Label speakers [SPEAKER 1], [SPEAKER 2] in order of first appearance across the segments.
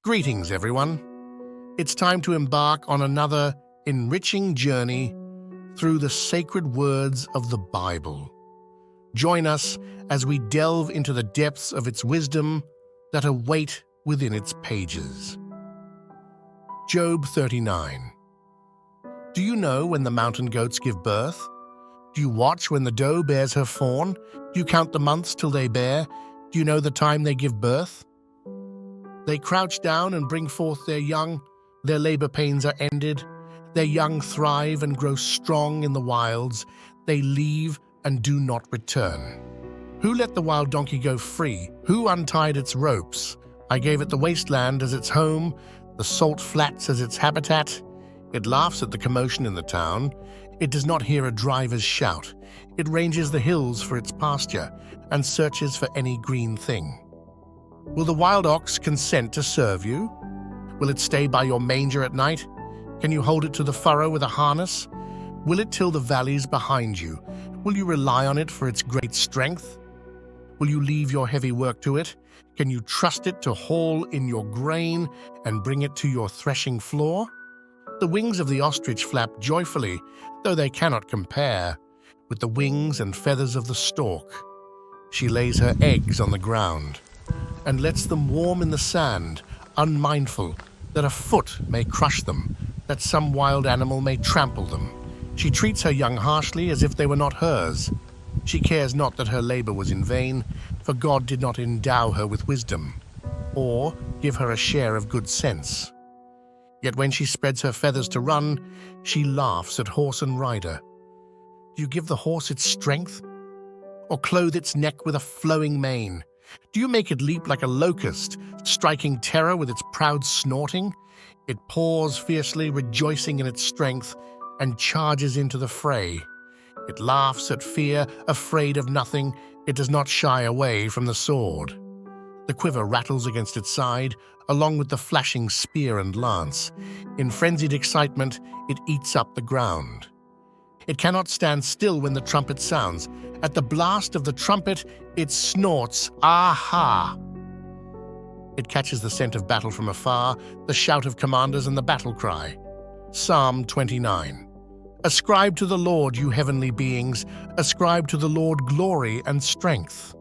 [SPEAKER 1] Greetings, everyone. It's time to embark on another enriching journey through the sacred words of the Bible. Join us as we delve into the depths of its wisdom that await within its pages. Job 39. Do you know when the mountain goats give birth? Do you watch when the doe bears her fawn? Do you count the months till they bear? Do you know the time they give birth? They crouch down and bring forth their young. Their labor pains are ended. Their young thrive and grow strong in the wilds. They leave and do not return. Who let the wild donkey go free? Who untied its ropes? I gave it the wasteland as its home, the salt flats as its habitat. It laughs at the commotion in the town. It does not hear a driver's shout. It ranges the hills for its pasture and searches for any green thing. Will the wild ox consent to serve you? Will it stay by your manger at night? Can you hold it to the furrow with a harness? Will it till the valleys behind you? Will you rely on it for its great strength? Will you leave your heavy work to it? Can you trust it to haul in your grain and bring it to your threshing floor? The wings of the ostrich flap joyfully, though they cannot compare with the wings and feathers of the stork. She lays her eggs on the ground and lets them warm in the sand, unmindful that a foot may crush them, that some wild animal may trample them. She treats her young harshly as if they were not hers. She cares not that her labor was in vain, for God did not endow her with wisdom, or give her a share of good sense. Yet when she spreads her feathers to run, she laughs at horse and rider. Do you give the horse its strength, or clothe its neck with a flowing mane? Do you make it leap like a locust, striking terror with its proud snorting? It paws fiercely, rejoicing in its strength, and charges into the fray. It laughs at fear, afraid of nothing. It does not shy away from the sword. The quiver rattles against its side, along with the flashing spear and lance. In frenzied excitement, it eats up the ground. It cannot stand still when the trumpet sounds. At the blast of the trumpet, it snorts, "Aha!" It catches the scent of battle from afar, the shout of commanders and the battle cry. Psalm 29. Ascribe to the Lord, you heavenly beings. Ascribe to the Lord glory and strength.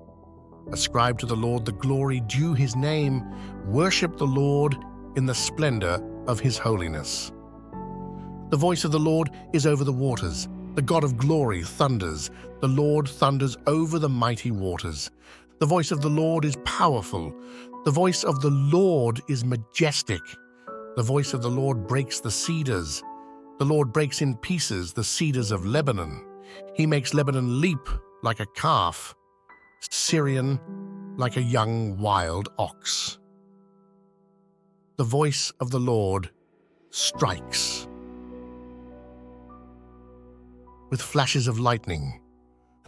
[SPEAKER 1] Ascribe to the Lord the glory due his name. Worship the Lord in the splendor of his holiness. The voice of the Lord is over the waters. The God of glory thunders. The Lord thunders over the mighty waters. The voice of the Lord is powerful. The voice of the Lord is majestic. The voice of the Lord breaks the cedars. The Lord breaks in pieces the cedars of Lebanon. He makes Lebanon leap like a calf, Syrian like a young wild ox. The voice of the Lord strikes with flashes of lightning.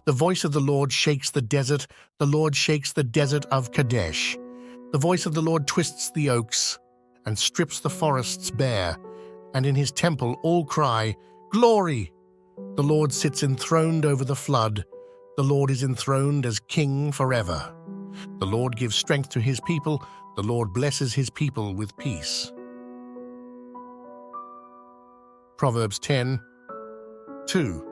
[SPEAKER 1] The voice of the Lord shakes the desert. The Lord shakes the desert of Kadesh. The voice of the Lord twists the oaks and strips the forests bare. And in his temple all cry, "Glory!" The Lord sits enthroned over the flood. The Lord is enthroned as king forever. The Lord gives strength to his people. The Lord blesses his people with peace. Proverbs 10:2.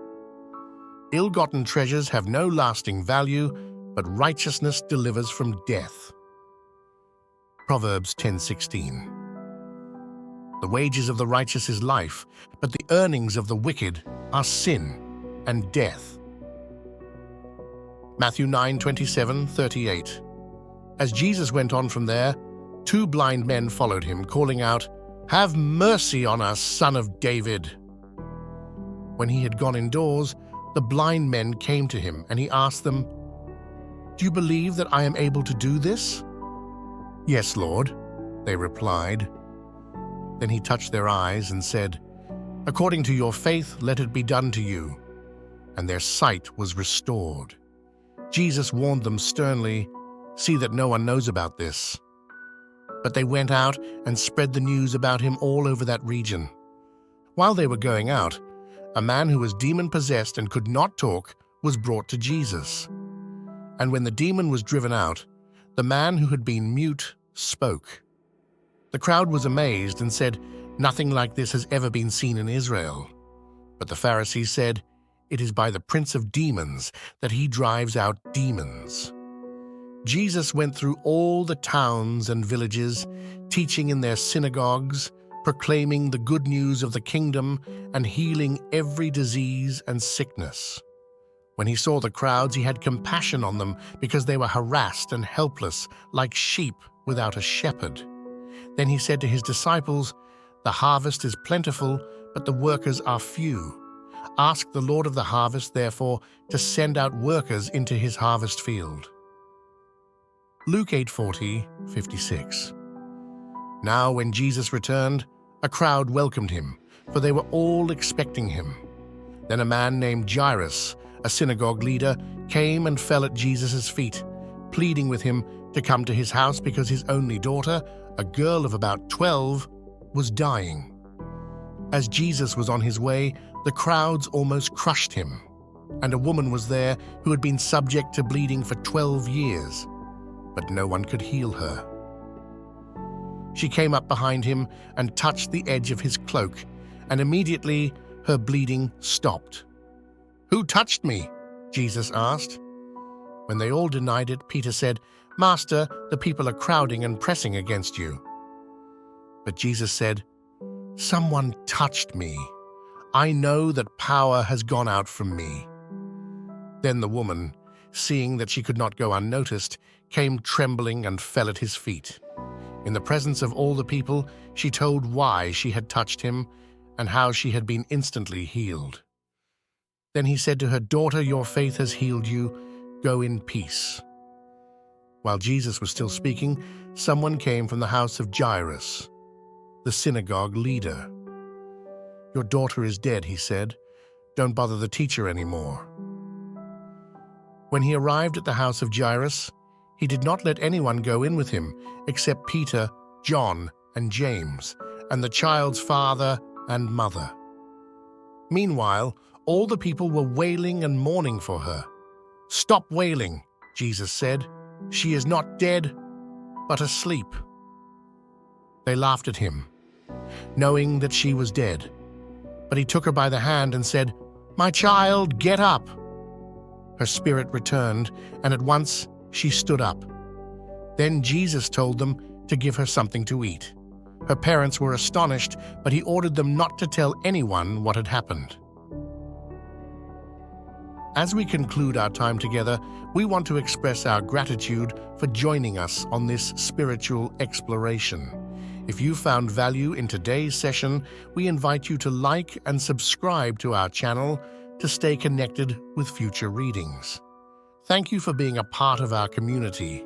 [SPEAKER 1] Ill-gotten treasures have no lasting value, but righteousness delivers from death. Proverbs 10:16. The wages of the righteous is life, but the earnings of the wicked are sin and death. Matthew 9:27-38. As Jesus went on from there, 2 blind men followed him, calling out, "Have mercy on us, Son of David." When he had gone indoors, the blind men came to him, and he asked them, "Do you believe that I am able to do this?" "Yes, Lord," they replied. Then he touched their eyes and said, "According to your faith, let it be done to you." And their sight was restored. Jesus warned them sternly, "See that no one knows about this." But they went out and spread the news about him all over that region. While they were going out, a man who was demon-possessed and could not talk was brought to Jesus. And when the demon was driven out, the man who had been mute spoke. The crowd was amazed and said, "Nothing like this has ever been seen in Israel." But the Pharisees said, "It is by the prince of demons that he drives out demons." Jesus went through all the towns and villages, teaching in their synagogues, proclaiming the good news of the kingdom, and healing every disease and sickness. When he saw the crowds, he had compassion on them because they were harassed and helpless, like sheep without a shepherd. Then he said to his disciples, "The harvest is plentiful, but the workers are few. Ask the Lord of the harvest, therefore, to send out workers into his harvest field." Luke 8:40-56. Now when Jesus returned, a crowd welcomed him, for they were all expecting him. Then a man named Jairus, a synagogue leader, came and fell at Jesus' feet, pleading with him to come to his house because his only daughter, a girl of about 12, was dying. As Jesus was on his way, the crowds almost crushed him, and a woman was there who had been subject to bleeding for 12 years, but no one could heal her. She came up behind him and touched the edge of his cloak, and immediately her bleeding stopped. "Who touched me?" Jesus asked. When they all denied it, Peter said, "Master, the people are crowding and pressing against you." But Jesus said, "Someone touched me. I know that power has gone out from me." Then the woman, seeing that she could not go unnoticed, came trembling and fell at his feet. In the presence of all the people, she told why she had touched him and how she had been instantly healed. Then he said to her, "Daughter, your faith has healed you. Go in peace." While Jesus was still speaking, someone came from the house of Jairus, the synagogue leader. "Your daughter is dead," he said. "Don't bother the teacher anymore." When he arrived at the house of Jairus, he did not let anyone go in with him except Peter, John, and James, and the child's father and mother. Meanwhile, all the people were wailing and mourning for her. "Stop wailing," Jesus said. "She is not dead, but asleep." They laughed at him, knowing that she was dead. But he took her by the hand and said, "My child, get up." Her spirit returned, and at once she stood up. Then Jesus told them to give her something to eat. Her parents were astonished, but he ordered them not to tell anyone what had happened. As we conclude our time together, we want to express our gratitude for joining us on this spiritual exploration. If you found value in today's session, we invite you to like and subscribe to our channel to stay connected with future readings. Thank you for being a part of our community.